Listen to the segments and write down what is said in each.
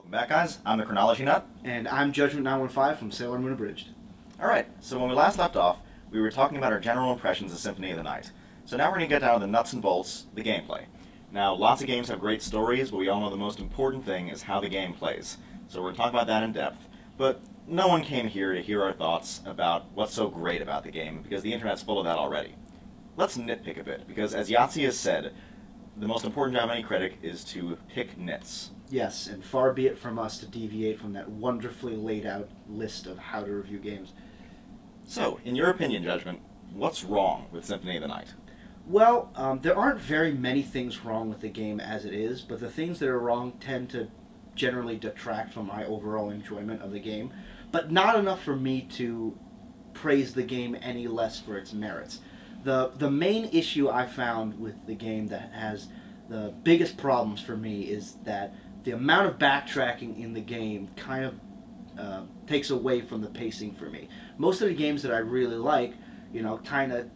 Welcome back, guys. I'm the Chronology Nut. And I'm Judgment 915 from Sailor Moon Abridged. Alright, so when we last left off, we were talking about our general impressions of Symphony of the Night. So now we're going to get down to the nuts and bolts, the gameplay. Now, lots of games have great stories, but we all know the most important thing is how the game plays. So we're going to talk about that in depth. But no one came here to hear our thoughts about what's so great about the game, because the internet's full of that already. Let's nitpick a bit, because as Yahtzee has said, the most important job of any critic is to pick nits. Yes, and far be it from us to deviate from that wonderfully laid out list of how to review games. So, in your opinion, Judgment, what's wrong with Symphony of the Night? Well, there aren't very many things wrong with the game as it is, but the things that are wrong tend to generally detract from my overall enjoyment of the game, but not enough for me to praise the game any less for its merits. The main issue I found with the game that has the biggest problems for me is that the amount of backtracking in the game kind of takes away from the pacing for me. Most of the games that I really like, you know, kind of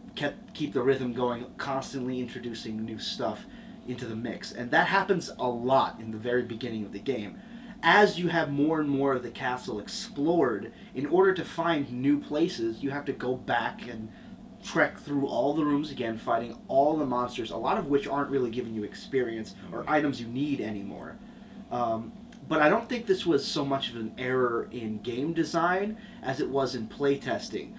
keep the rhythm going, constantly introducing new stuff into the mix. And that happens a lot in the very beginning of the game. As you have more and more of the castle explored, in order to find new places, you have to go back and trek through all the rooms again, fighting all the monsters, a lot of which aren't really giving you experience or items you need anymore. But I don't think this was so much of an error in game design as it was in playtesting,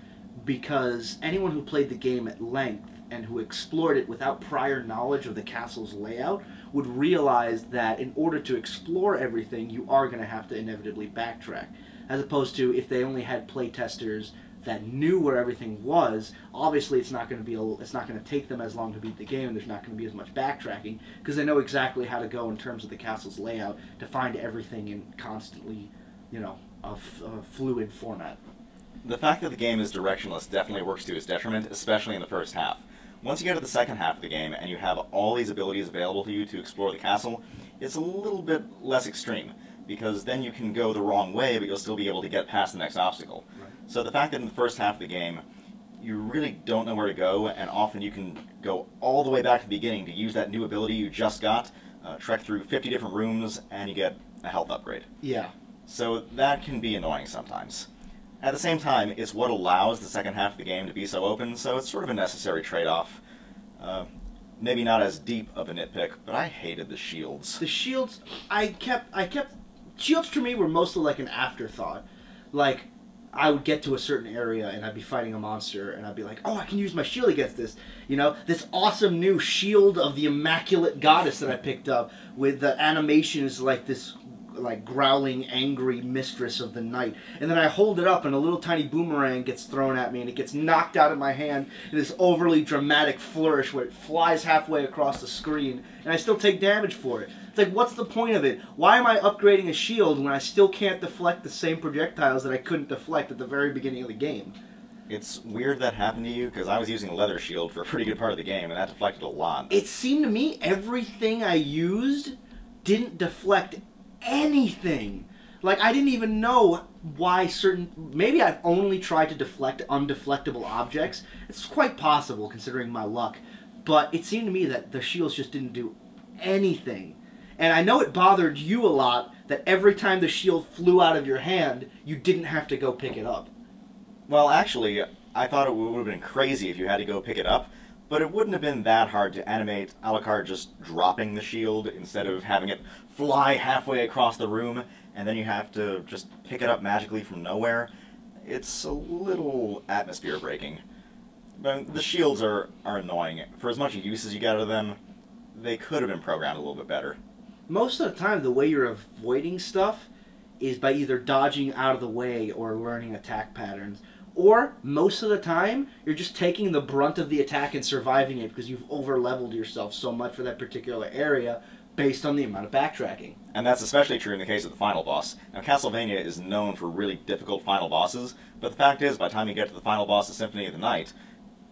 because anyone who played the game at length and who explored it without prior knowledge of the castle's layout would realize that in order to explore everything, you are going to have to inevitably backtrack. As opposed to if they only had playtesters that knew where everything was, obviously it's not going to take them as long to beat the game, and there's not going to be as much backtracking because they know exactly how to go in terms of the castle's layout to find everything in constantly, you know, a fluid format. The fact that the game is directionless definitely works to its detriment, especially in the first half. Once you get to the second half of the game and you have all these abilities available to you to explore the castle, it's a little bit less extreme, because then you can go the wrong way, but you'll still be able to get past the next obstacle. Right. So the fact that in the first half of the game, you really don't know where to go, and often you can go all the way back to the beginning to use that new ability you just got, trek through 50 different rooms, and you get a health upgrade. Yeah. So that can be annoying sometimes. At the same time, it's what allows the second half of the game to be so open, so it's sort of a necessary trade-off. Maybe not as deep of a nitpick, but I hated the shields. The shields, shields to me were mostly like an afterthought. Like, I would get to a certain area and I'd be fighting a monster and I'd be like, oh, I can use my shield against this. You know, this awesome new shield of the Immaculate Goddess that I picked up with the animation is like this like growling, angry mistress of the night. And then I hold it up and a little tiny boomerang gets thrown at me and it gets knocked out of my hand in this overly dramatic flourish where it flies halfway across the screen and I still take damage for it. It's like, what's the point of it? Why am I upgrading a shield when I still can't deflect the same projectiles that I couldn't deflect at the very beginning of the game? It's weird that happened to you, because I was using a leather shield for a pretty good part of the game, and that deflected a lot. It seemed to me everything I used didn't deflect anything. Like, I didn't even know why maybe I've only tried to deflect undeflectable objects. It's quite possible, considering my luck. But it seemed to me that the shields just didn't do anything. And I know it bothered you a lot that every time the shield flew out of your hand, you didn't have to go pick it up. Well, actually, I thought it would have been crazy if you had to go pick it up, but it wouldn't have been that hard to animate Alucard just dropping the shield instead of having it fly halfway across the room, and then you have to just pick it up magically from nowhere. It's a little atmosphere breaking. But the shields are annoying. For as much use as you get out of them, they could have been programmed a little bit better. Most of the time, the way you're avoiding stuff is by either dodging out of the way or learning attack patterns. Or, most of the time, you're just taking the brunt of the attack and surviving it because you've over-leveled yourself so much for that particular area based on the amount of backtracking. And that's especially true in the case of the final boss. Now, Castlevania is known for really difficult final bosses, but the fact is, by the time you get to the final boss of Symphony of the Night,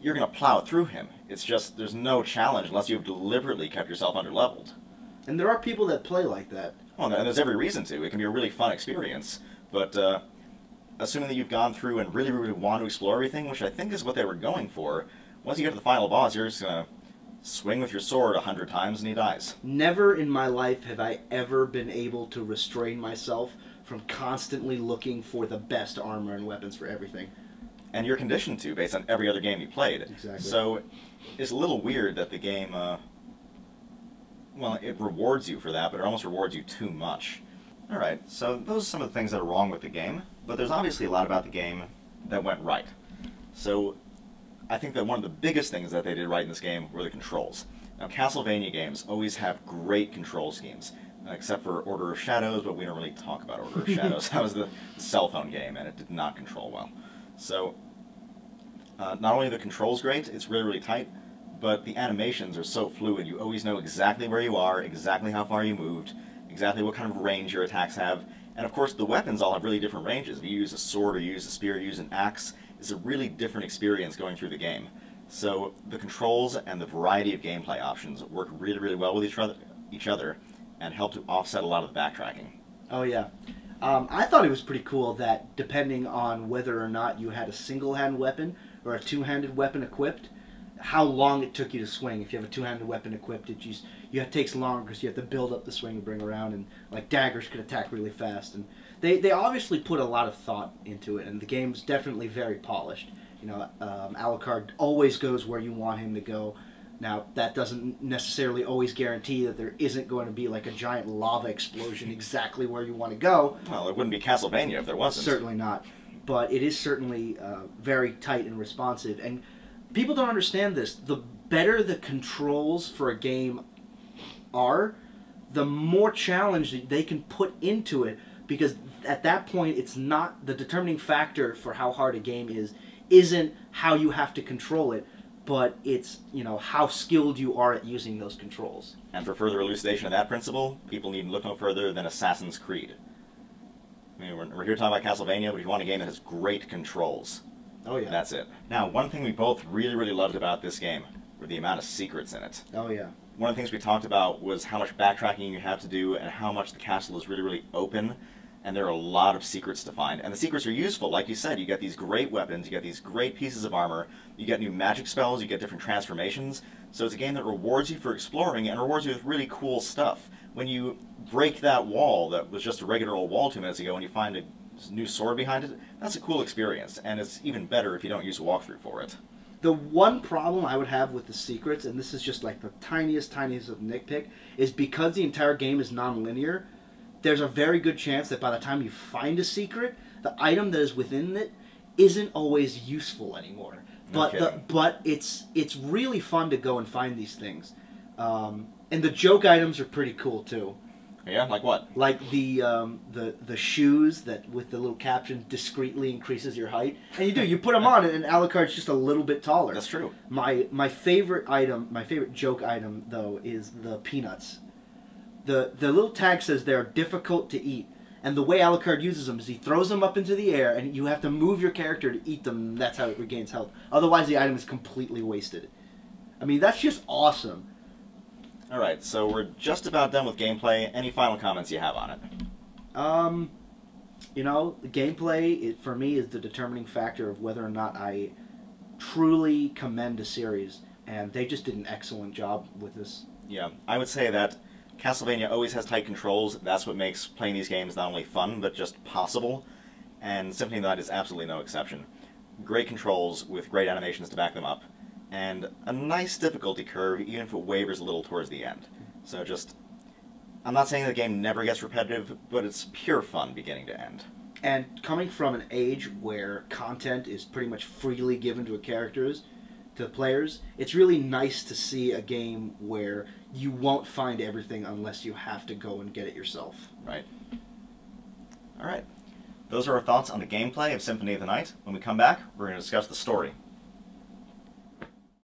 you're going to plow through him. It's just, there's no challenge unless you've deliberately kept yourself under-leveled. And there are people that play like that. Well, and there's every reason to. It can be a really fun experience, but assuming that you've gone through and really, really want to explore everything, which I think is what they were going for, once you get to the final boss, you're just going to Swing with your sword 100 times and he dies. Never in my life have I ever been able to restrain myself from constantly looking for the best armor and weapons for everything. And you're conditioned to, based on every other game you played. Exactly. So it's a little weird that the game, well, it rewards you for that, but it almost rewards you too much. Alright, so those are some of the things that are wrong with the game, but there's obviously a lot about the game that went right. So I think that one of the biggest things that they did right in this game were the controls. Now, Castlevania games always have great control schemes, except for Order of Shadows, but we don't really talk about Order of Shadows. That was the cell phone game, and it did not control well. So, not only are the controls great, it's really, really tight, but the animations are so fluid. You always know exactly where you are, exactly how far you moved, exactly what kind of range your attacks have, and of course the weapons all have really different ranges. If you use a sword or you use a spear or you use an axe, it's a really different experience going through the game. So the controls and the variety of gameplay options work really, really well with each other and help to offset a lot of the backtracking. Oh yeah. I thought it was pretty cool that depending on whether or not you had a single-hand weapon or a two-handed weapon equipped, how long it took you to swing. If you have a two-handed weapon equipped, it takes longer because you have to build up the swing to bring around, and like daggers could attack really fast. And they obviously put a lot of thought into it, and the game's definitely very polished. You know, Alucard always goes where you want him to go. Now, that doesn't necessarily always guarantee that there isn't going to be like a giant lava explosion exactly where you want to go. Well, it wouldn't be Castlevania if there wasn't. Certainly not. But it is certainly very tight and responsive. And people don't understand this. The better the controls for a game are, the more challenge they can put into it, because at that point it's not the determining factor for how hard a game isn't how you have to control it, but it's, you know, how skilled you are at using those controls. And for further elucidation of that principle, people need to look no further than Assassin's Creed. I mean, we're here talking about Castlevania, but if you want a game that has great controls, oh yeah, that's it. Now, one thing we both really, really loved about this game were the amount of secrets in it. oh yeah. One of the things we talked about was how much backtracking you have to do and how much the castle is really, really open, and there are a lot of secrets to find. And the secrets are useful. Like you said, you get these great weapons, you get these great pieces of armor, you get new magic spells, you get different transformations. So it's a game that rewards you for exploring and rewards you with really cool stuff. When you break that wall that was just a regular old wall 2 minutes ago and you find a new sword behind it, that's a cool experience. And it's even better if you don't use a walkthrough for it. The one problem I would have with the secrets, and this is just like the tiniest of nitpick, is because the entire game is non-linear, there's a very good chance that by the time you find a secret, the item that is within it isn't always useful anymore. But it's really fun to go and find these things, and the joke items are pretty cool too. Yeah, like what? Like the shoes that with the little caption discreetly increases your height, and you put them on, and Alucard's just a little bit taller. That's true. My favorite item, my favorite joke item though, is the peanuts. The little tag says they're difficult to eat, and the way Alucard uses them is he throws them up into the air, and you have to move your character to eat them, and that's how it regains health. Otherwise, the item is completely wasted. I mean, that's just awesome. Alright, so we're just about done with gameplay. Any final comments you have on it? You know, the gameplay, for me, is the determining factor of whether or not I truly commend a series, and they just did an excellent job with this. Yeah, I would say that Castlevania always has tight controls. That's what makes playing these games not only fun, but just possible. And Symphony of the Night is absolutely no exception. Great controls with great animations to back them up. And a nice difficulty curve, even if it wavers a little towards the end. So just, I'm not saying the game never gets repetitive, but it's pure fun beginning to end. And coming from an age where content is pretty much freely given to the players, it's really nice to see a game where you won't find everything unless you have to go and get it yourself. Right. Alright. Those are our thoughts on the gameplay of Symphony of the Night. When we come back, we're going to discuss the story.